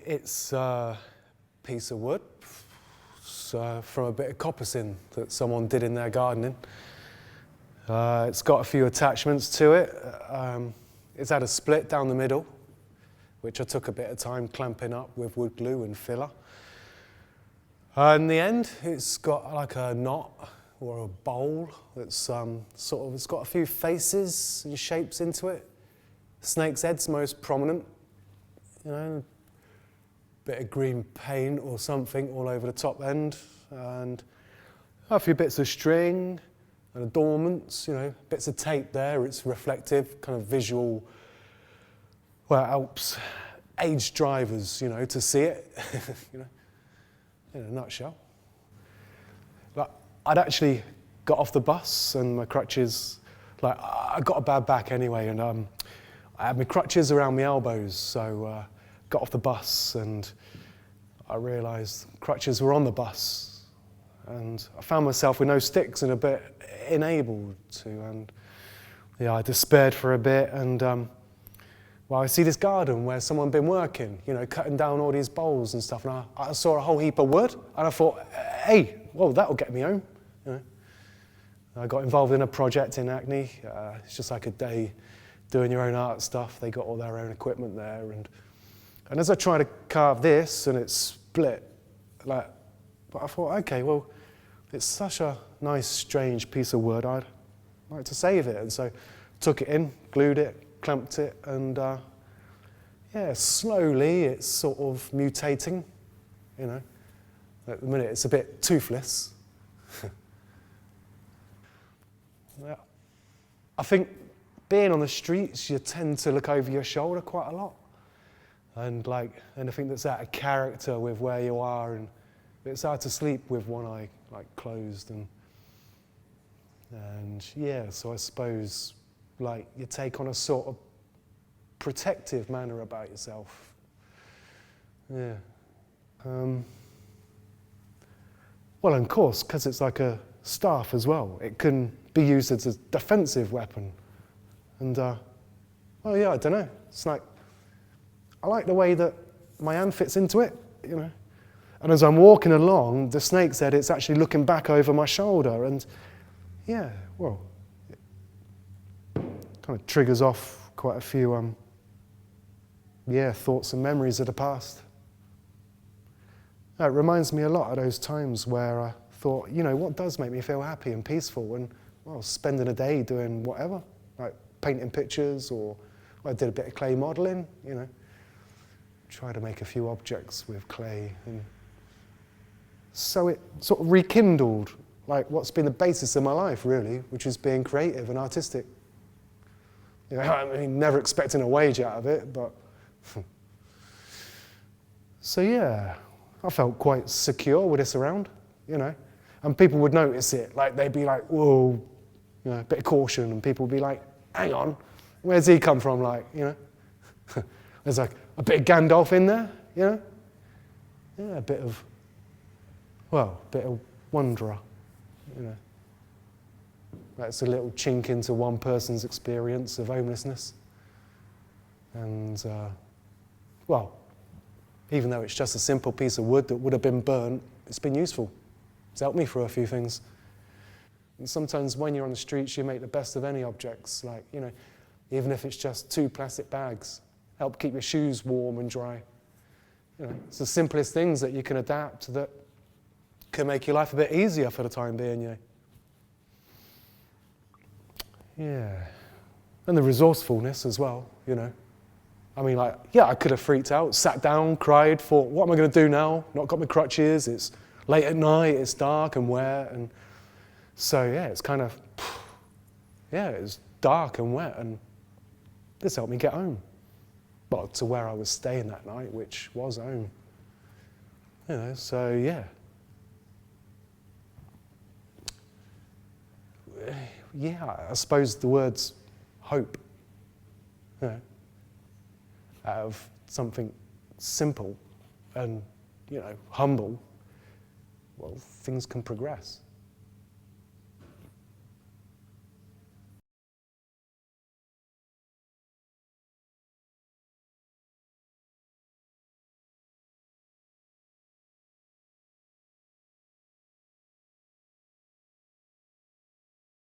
It's a piece of wood from a bit of coppicing that someone did in their gardening. It's got a few attachments to it. It's had a split down the middle, which I took a bit of time clamping up with wood glue and filler. In the end, it's got like a knot or a bowl that's it's got a few faces and shapes into it. Snake's head's most prominent, you know, bit of green paint or something all over the top end, and a few bits of string and adornments, you know, bits of tape there. It's reflective, kind of visual. Well, it helps aged drivers, you know, to see it, you know, in a nutshell. Like, I'd actually got off the bus and my crutches, like, I got a bad back anyway, and I had my crutches around my elbows, so got off the bus and I realised crutches were on the bus, and I found myself with no sticks and a bit enabled to, and yeah, I despaired for a bit, and well, I see this garden where someone had been working, you know, cutting down all these bowls and stuff, and I saw a whole heap of wood, and I thought, hey, well, that'll get me home, you know. I got involved in a project in Hackney. It's just like a day doing your own art stuff. They got all their own equipment there, and as I tried to carve this, and it split, like, but I thought, okay, well, it's such a nice, strange piece of wood, I'd like to save it, and so took it in, glued it, clamped it, and yeah, slowly it's sort of mutating, you know. At the minute it's a bit toothless. Yeah. I think being on the streets, you tend to look over your shoulder quite a lot, and like anything that's out of character with where you are, and it's hard to sleep with one eye like closed, and yeah, so I suppose like you take on a sort of protective manner about yourself. Yeah. Well, and of course, because it's like a staff as well, it can be used as a defensive weapon. And, well, yeah, I don't know. It's like, I like the way that my hand fits into it, you know. And as I'm walking along, the snake's head, it's actually looking back over my shoulder. And, yeah, well, it kind of triggers off quite a few, yeah, thoughts and memories of the past. It reminds me a lot of those times where I thought, you know, what does make me feel happy and peaceful? And, well, spending a day doing whatever, like painting pictures, or I did a bit of clay modelling, you know. Try to make a few objects with clay. And so it sort of rekindled, like, what's been the basis of my life, really, which is being creative and artistic. You know, I mean, never expecting a wage out of it, but... So, yeah, I felt quite secure with this around, you know. And people would notice it, like, they'd be like, whoa, you know, a bit of caution, and people would be like, hang on, where's he come from, like, you know? There's like a bit of Gandalf in there, you know? Yeah, a bit of wanderer, you know. That's a little chink into one person's experience of homelessness. And, well, even though it's just a simple piece of wood that would have been burnt, it's been useful. It's helped me through a few things. And sometimes when you're on the streets, you make the best of any objects, like, you know, even if it's just 2 plastic bags, help keep your shoes warm and dry. You know, it's the simplest things that you can adapt that can make your life a bit easier for the time being, you know. Yeah. And the resourcefulness as well, you know. I mean, like, yeah, I could have freaked out, sat down, cried, thought, what am I going to do now? Not got my crutches, it's late at night, it's dark and wet, and so, yeah, it's kind of, yeah, it's dark and wet, and this helped me get home. Well, to where I was staying that night, which was home. You know, so, yeah. Yeah, I suppose the words hope, you know, out of something simple and, you know, humble, well, things can progress.